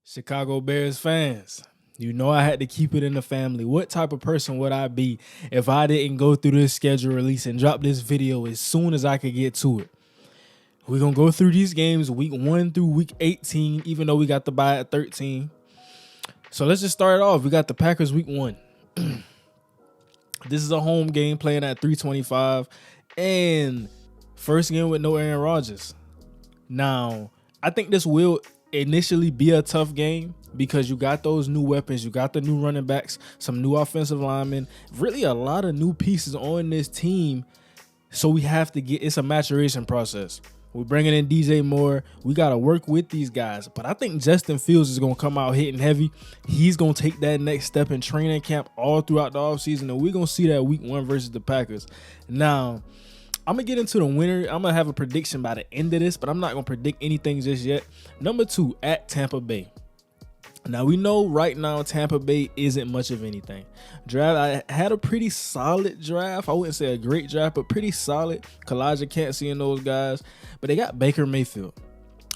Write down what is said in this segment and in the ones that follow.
Chicago Bears fans, you know I had to keep it in the family. What type of person would I be if I didn't go through this schedule release and drop this video as soon as I could get to it? We're going to go through these games week 1 through week 18, even though we got the bye at 13. So let's just start it off. We got the Packers week 1. This is a home game playing at 325 and first game with no Aaron Rodgers. Now, I think this will initially be a tough game because you got those new weapons, you got the new running backs, some new offensive linemen, really a lot of new pieces on this team. So we have to it's a maturation process. We're bringing in DJ Moore. We got to work with these guys. But I think Justin Fields is going to come out hitting heavy. He's going to take that next step in training camp all throughout the offseason. And we're going to see that week 1 versus the Packers. Now, I'm going to get into the winner. I'm going to have a prediction by the end of this, but I'm not going to predict anything just yet. Number 2, at Tampa Bay. Now, we know right now Tampa Bay isn't much of anything. I had a pretty solid draft. I wouldn't say a great draft, but pretty solid. Kalijah can't see in those guys. But they got Baker Mayfield.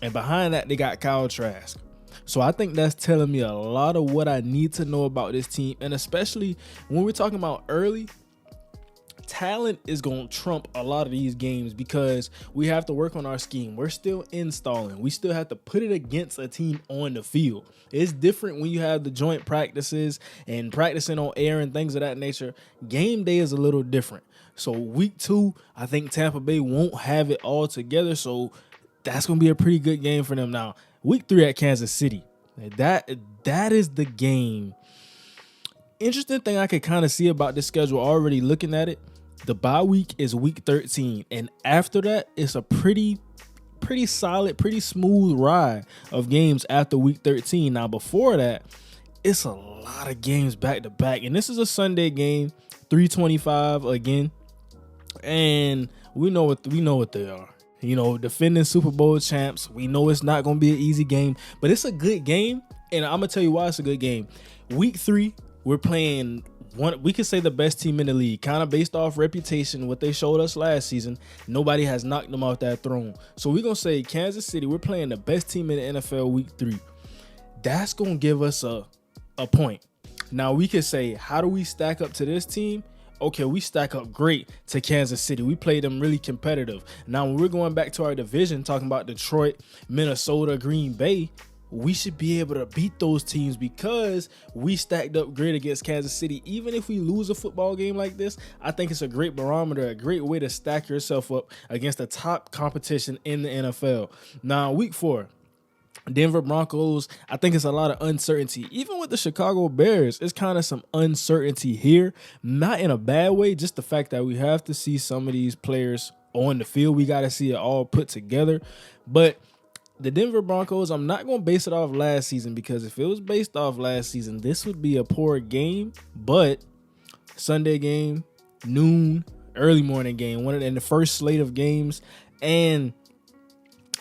And behind that, they got Kyle Trask. So I think that's telling me a lot of what I need to know about this team. And especially when we're talking about early, talent is going to trump a lot of these games because we have to work on our scheme. We're still installing. We still have to put it against a team on the field. It's different when you have the joint practices and practicing on air and things of that nature. Game day is a little different. So week 2, I think Tampa Bay won't have it all together. So that's going to be a pretty good game for them. Now, week 3 at Kansas City. That is the game. Interesting thing I could kind of see about this schedule already looking at it. The bye week is week 13, and after that, it's a pretty solid, pretty smooth ride of games after week 13. Now, before that, it's a lot of games back to back, and this is a Sunday game, 325 again, and we know what they are. You know, defending Super Bowl champs. We know it's not going to be an easy game, but it's a good game, and I'm gonna tell you why it's a good game. Week 3, we're playing we could say the best team in the league, kind of based off reputation, what they showed us last season. Nobody has knocked them off that throne. So we're going to say Kansas City, we're playing the best team in the NFL week 3. That's going to give us a point. Now we could say, how do we stack up to this team? Okay, we stack up great to Kansas City. We played them really competitive. Now when we're going back to our division, talking about Detroit, Minnesota, Green Bay, we should be able to beat those teams because we stacked up great against Kansas City. Even if we lose a football game like this, I think it's a great barometer, a great way to stack yourself up against the top competition in the NFL. Now, week 4, Denver Broncos, I think it's a lot of uncertainty. Even with the Chicago Bears, it's kind of some uncertainty here. Not in a bad way, just the fact that we have to see some of these players on the field. We got to see it all put together. But the Denver Broncos, I'm not going to base it off last season because if it was based off last season, this would be a poor game. But Sunday game, noon, early morning game, one in the first slate of games. And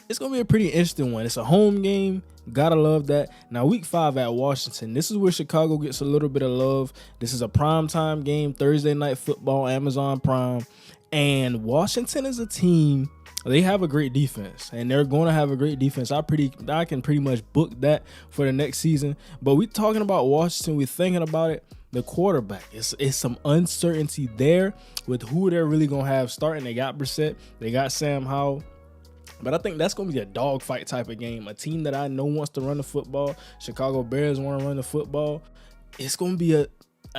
it's going to be a pretty interesting one. It's a home game. Gotta love that. Now, week 5 at Washington. This is where Chicago gets a little bit of love. This is a primetime game, Thursday Night Football, Amazon Prime. And Washington is a team. They have a great defense, and they're going to have a great defense. I can pretty much book that for the next season. But we're talking about Washington. We're thinking about it. The quarterback, it's some uncertainty there with who they're really going to have starting. They got Brissett. They got Sam Howell. But I think that's going to be a dogfight type of game. A team that I know wants to run the football. Chicago Bears want to run the football. It's going to be a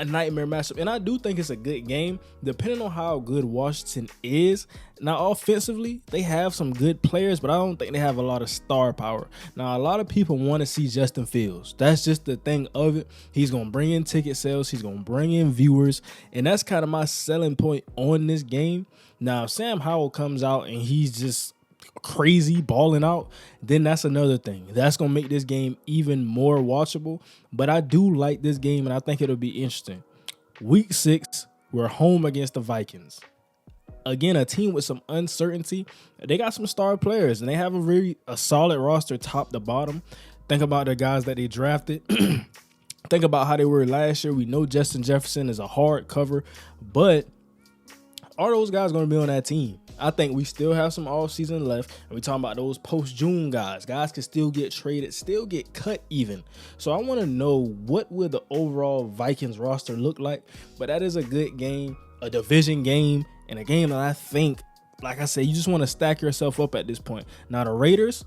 nightmare matchup. And I do think it's a good game, depending on how good Washington is. Now, offensively, they have some good players, but I don't think they have a lot of star power. Now, a lot of people want to see Justin Fields. That's just the thing of it. He's going to bring in ticket sales. He's going to bring in viewers. And that's kind of my selling point on this game. Now, if Sam Howell comes out and he's just crazy balling out, then that's another thing. That's going to make this game even more watchable. But I do like this game, and I think it'll be interesting. Week 6, we're home against the Vikings. Again, a team with some uncertainty. They got some star players, and they have a solid roster top to bottom. Think about the guys that they drafted. Think about how they were last year. We know Justin Jefferson is a hard cover, but are those guys going to be on that team? I think we still have some off season left, and we talking about those post June guys. Guys can still get traded, still get cut even. So I want to know, what will the overall Vikings roster look like? But that is a good game, a division game, and a game that I think, like I said, you just want to stack yourself up at this point. Now the Raiders,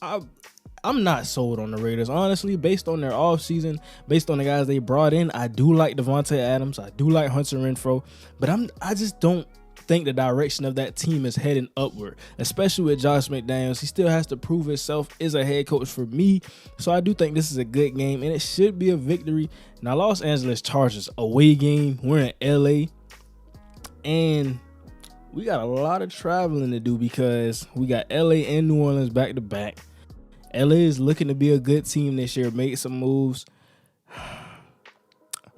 I'm not sold on the Raiders, honestly, based on their offseason, based on the guys they brought in. I do like Devontae Adams. I do like Hunter Renfrow, but I just don't think the direction of that team is heading upward, especially with Josh McDaniels. He still has to prove himself as a head coach for me. So I do think this is a good game, and it should be a victory. Now, Los Angeles Chargers, away game. We're in LA, and we got a lot of traveling to do because we got LA and New Orleans back to back. LA is looking to be a good team this year, made some moves.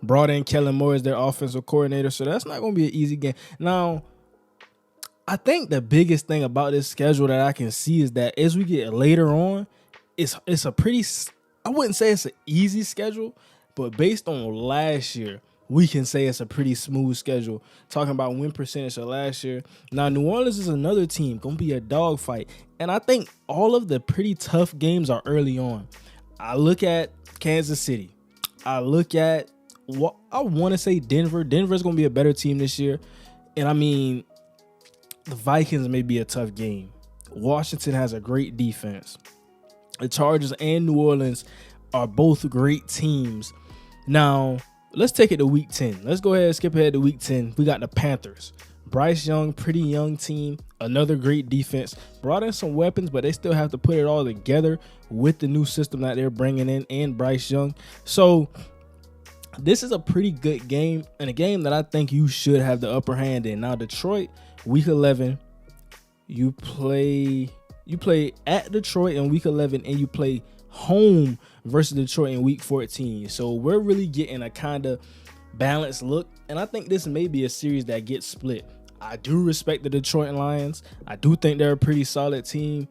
Brought in Kellen Moore as their offensive coordinator, so that's not going to be an easy game. Now, I think the biggest thing about this schedule that I can see is that as we get later on, it's a pretty, I wouldn't say it's an easy schedule, but based on last year, we can say it's a pretty smooth schedule. Talking about win percentage of last year. Now, New Orleans is another team, going to be a dogfight. And I think all of the pretty tough games are early on. I look at Kansas City. I look at what I want to say Denver. Denver's going to be a better team this year. And I mean, the Vikings may be a tough game. Washington has a great defense. The Chargers and New Orleans are both great teams. Now, let's take it to week 10. Let's go ahead and skip ahead to week 10. We got the Panthers. Bryce Young, pretty young team. Another great defense. Brought in some weapons, but they still have to put it all together with the new system that they're bringing in and Bryce Young. So this is a pretty good game, and a game that I think you should have the upper hand in. Now, Detroit, week 11, you play at Detroit in week 11, and you play home versus Detroit in week 14. So we're really getting a kind of balanced look, and I think this may be a series that gets split. I do respect the Detroit Lions. I do think they're a pretty solid team.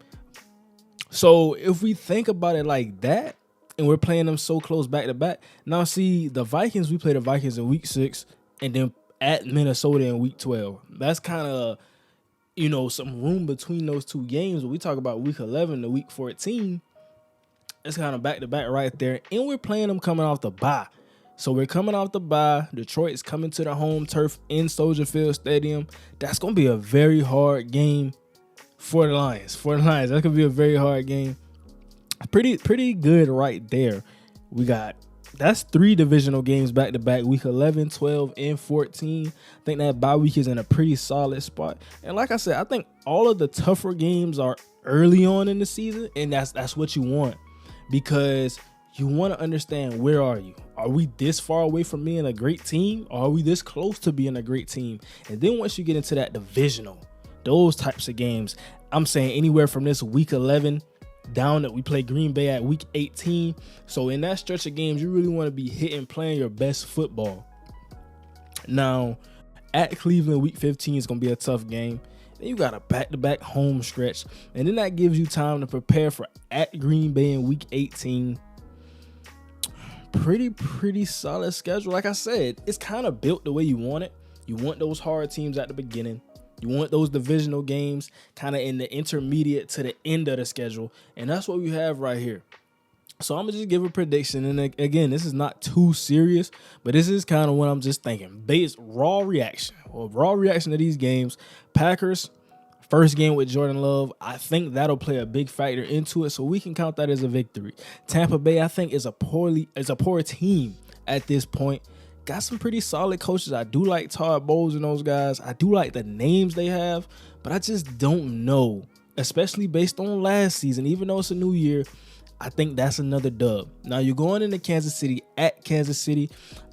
So if we think about it like that, and we're playing them so close back to back, now see the Vikings, we play the Vikings in week 6 and then at Minnesota in week 12. That's kind of, some room between those two games. When we talk about week 11 to week 14, it's kind of back to back right there. And we're playing them coming off the bye. So we're coming off the bye. Detroit is coming to the home turf in Soldier Field Stadium. That's going to be a very hard game for the Lions. That's going to be a very hard game. Pretty good right there. That's 3 divisional games back to back, week 11, 12, and 14. I think that bye week is in a pretty solid spot. And like I said, I think all of the tougher games are early on in the season, and that's what you want, because you want to understand, where are you? Are we this far away from being a great team? Or are we this close to being a great team? And then once you get into that divisional, those types of games, I'm saying anywhere from this week 11 down that we play Green Bay at week 18. So in that stretch of games, you really want to be playing your best football. Now, at Cleveland, week 15 is going to be a tough game. Then you got a back-to-back home stretch. And then that gives you time to prepare for at Green Bay in week 18. Pretty solid schedule. Like I said, it's kind of built the way you want it. You want those hard teams at the beginning. You want those divisional games kind of in the intermediate to the end of the schedule. And that's what we have right here. So I'm going to just give a prediction. And again, this is not too serious, but this is kind of what I'm just thinking. Based raw reaction to these games. Packers, first game with Jordan Love. I think that'll play a big factor into it, so we can count that as a victory. Tampa Bay, I think, is a poor team at this point. Got some pretty solid coaches. I do like Todd Bowles and those guys. I do like the names they have, but I just don't know, especially based on last season. Even though it's a new year, I think that's another dub. Now, you're going into Kansas City at Kansas City.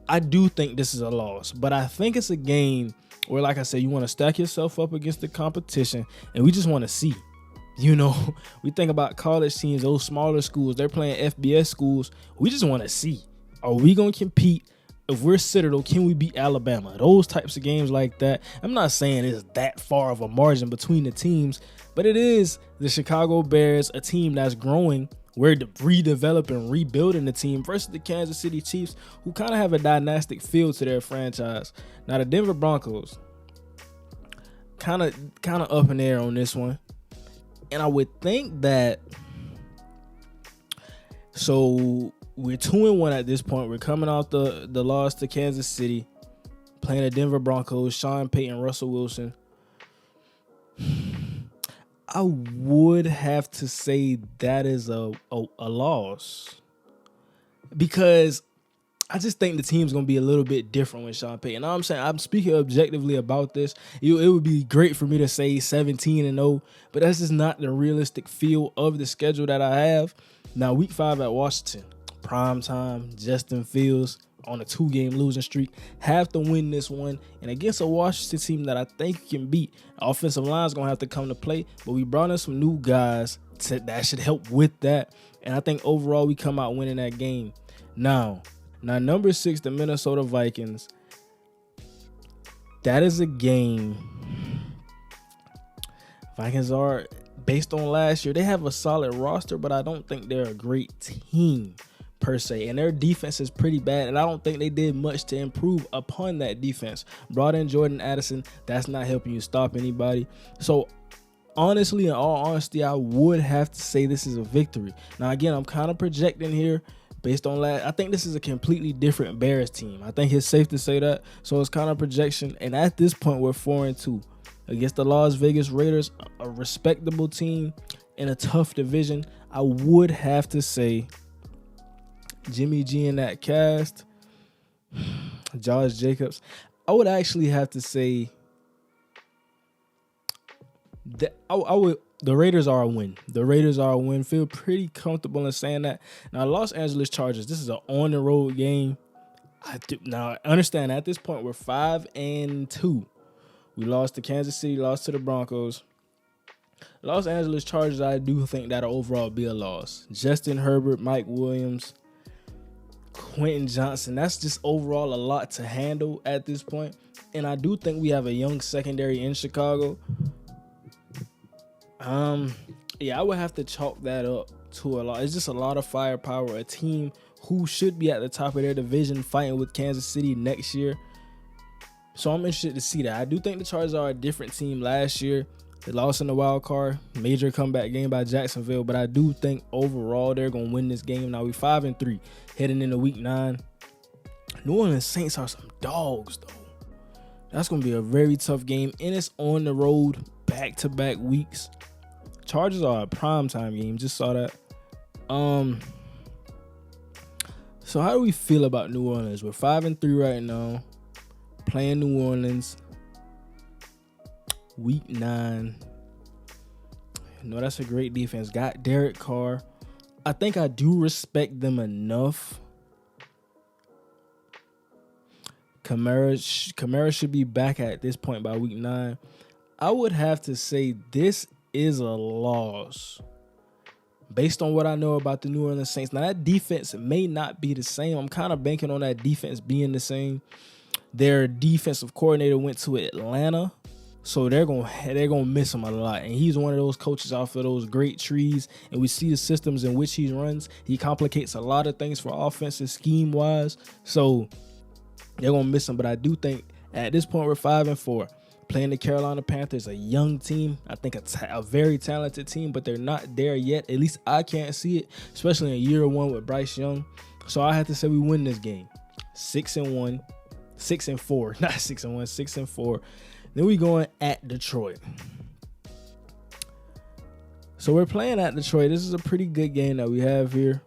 I do think this is a loss, but I think it's a game where, like I said, you want to stack yourself up against the competition, and we just want to see. We think about college teams, those smaller schools, they're playing FBS schools. We just want to see, are we going to compete? If we're Citadel, can we beat Alabama? Those types of games like that. I'm not saying it's that far of a margin between the teams, but it is the Chicago Bears, a team that's growing. We're redeveloping, rebuilding the team versus the Kansas City Chiefs, who kind of have a dynastic feel to their franchise. Now, the Denver Broncos, kind of up in the air on this one. And I would think that, so we're 2-1 at this point. We're coming off the loss to Kansas City, playing the Denver Broncos, Sean Payton, Russell Wilson. I would have to say that is a loss, because I just think the team's going to be a little bit different with Sean Payton. I'm saying, I'm speaking objectively about this. It would be great for me to say 17-0, but that's just not the realistic feel of the schedule that I have. Now, week 5 at Washington, prime time, Justin Fields on a 2-game losing streak, have to win this one, and against a Washington team that I think can beat. Offensive line's going to have to come to play, but we brought in some new guys that should help with that, and I think overall we come out winning that game. Now, number 6, the Minnesota Vikings. That is a game. Vikings are, based on last year, they have a solid roster, but I don't think they're a great team per se. And their defense is pretty bad, and I don't think they did much to improve upon that defense. Brought in Jordan Addison. That's not helping you stop anybody. So, honestly, in all honesty, I would have to say this is a victory. Now, again, I'm kind of projecting here. Based on that, I think this is a completely different Bears team. I think it's safe to say that. So it's kind of projection. And at this point, we're 4-2 against the Las Vegas Raiders, a respectable team in a tough division. I would have to say Jimmy G in that cast, Josh Jacobs. I would actually have to say that I would. The Raiders are a win. The Raiders are a win. Feel pretty comfortable in saying that. Now, Los Angeles Chargers, this is an on-the-road game. Now, understand, at this point, we're 5-2. We lost to Kansas City, lost to the Broncos. Los Angeles Chargers, I do think that'll overall be a loss. Justin Herbert, Mike Williams, Quentin Johnson, that's just overall a lot to handle at this point. And I do think we have a young secondary in Chicago. Yeah, I would have to chalk that up to a lot. It's just a lot of firepower. A team who should be at the top of their division fighting with Kansas City next year. So I'm interested to see that. I do think the Chargers are a different team last year. They lost in the wild card. Major comeback game by Jacksonville. But I do think overall they're going to win this game. Now we're 5-3 heading into week 9. New Orleans Saints are some dogs, though. That's going to be a very tough game. And it's on the road back-to-back weeks. Chargers are a primetime game. Just saw that. So how do we feel about New Orleans? We're 5-3 right now. Playing New Orleans. Week 9. No, that's a great defense. Got Derek Carr. I think I do respect them enough. Kamara should be back at this point by week 9. I would have to say this is a loss based on what I know about the New Orleans Saints. Now, that defense may not be the same. I'm kind of banking on that defense being the same. Their defensive coordinator went to Atlanta, so they're gonna miss him a lot. And he's one of those coaches off of those great trees, and we see the systems in which he runs. He complicates a lot of things for offensive scheme-wise, so they're gonna miss him. But I do think at this point we're 5-4. Playing the Carolina Panthers, a young team. I think a very talented team, but they're not there yet. At least I can't see it, especially in year 1 with Bryce Young. So I have to say we win this game. 6-1, 6-4, not 6-1, 6-4. Then we going at Detroit. So we're playing at Detroit. This is a pretty good game that we have here.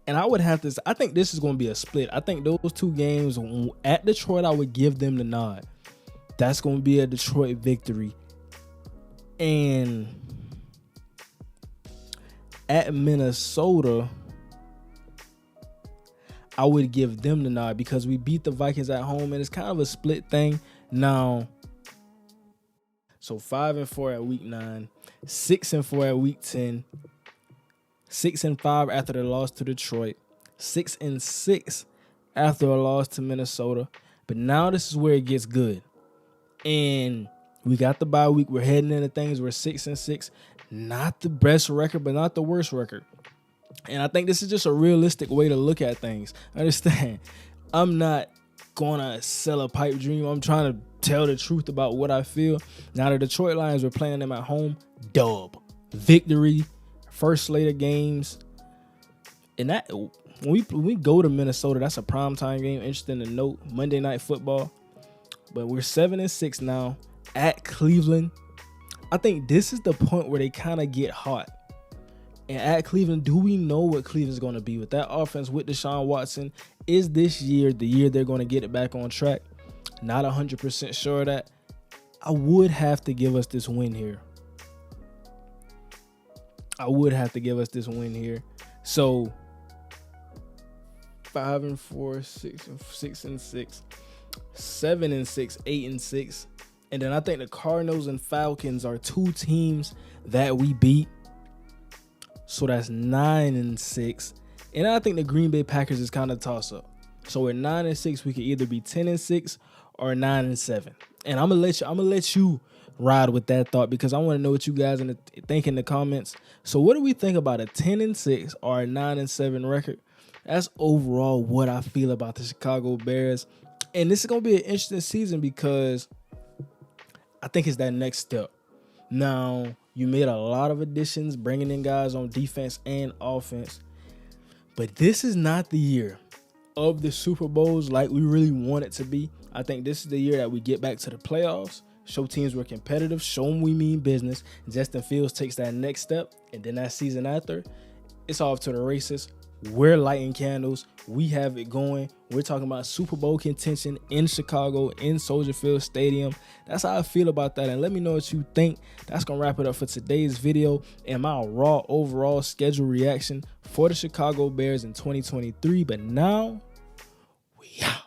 And I would have to, I think this is going to be a split. I think those 2 games at Detroit, I would give them the nod. That's going to be a Detroit victory. And at Minnesota, I would give them the nod because we beat the Vikings at home, and it's kind of a split thing. Now, so 5-4 at week 9, 6-4 at week 10. 6-5 after the loss to Detroit. 6-6 after a loss to Minnesota. But now this is where it gets good. And we got the bye week. We're heading into things. We're 6-6. Not the best record, but not the worst record. And I think this is just a realistic way to look at things. Understand, I'm not gonna sell a pipe dream. I'm trying to tell the truth about what I feel. Now the Detroit Lions were playing them at home. Dub. Victory. First slate of games. And that when we go to Minnesota, that's a primetime game. Interesting to note. Monday Night Football. But we're 7-6 now at Cleveland. I think this is the point where they kind of get hot. And at Cleveland, do we know what Cleveland's going to be with that offense with Deshaun Watson? Is this year the year they're going to get it back on track? Not 100% sure of that. I would have to give us this win here. So 5-4, 6-6, 7-6, 8-6. And then I think the Cardinals and Falcons are two teams that we beat. So that's 9-6. And I think the Green Bay Packers is kind of toss up. So at 9-6, we could either be 10-6 or 9-7. And I'm gonna let you ride with that thought because I want to know what you guys think in the comments. So what do we think about a 10-6 or a 9-7 record? That's overall what I feel about the Chicago Bears. And this is gonna be an interesting season because I think it's that next step. Now, you made a lot of additions, bringing in guys on defense and offense. But this is not the year of the Super Bowls like we really want it to be. I think this is the year that we get back to the playoffs, show teams we're competitive, show them we mean business. Justin Fields takes that next step, and then that season after, it's off to the races. We're lighting candles. We have it going. We're talking about Super Bowl contention in Chicago, in Soldier Field Stadium. That's how I feel about that. And let me know what you think. That's going to wrap it up for today's video and my raw overall schedule reaction for the Chicago Bears in 2023. But now, we out.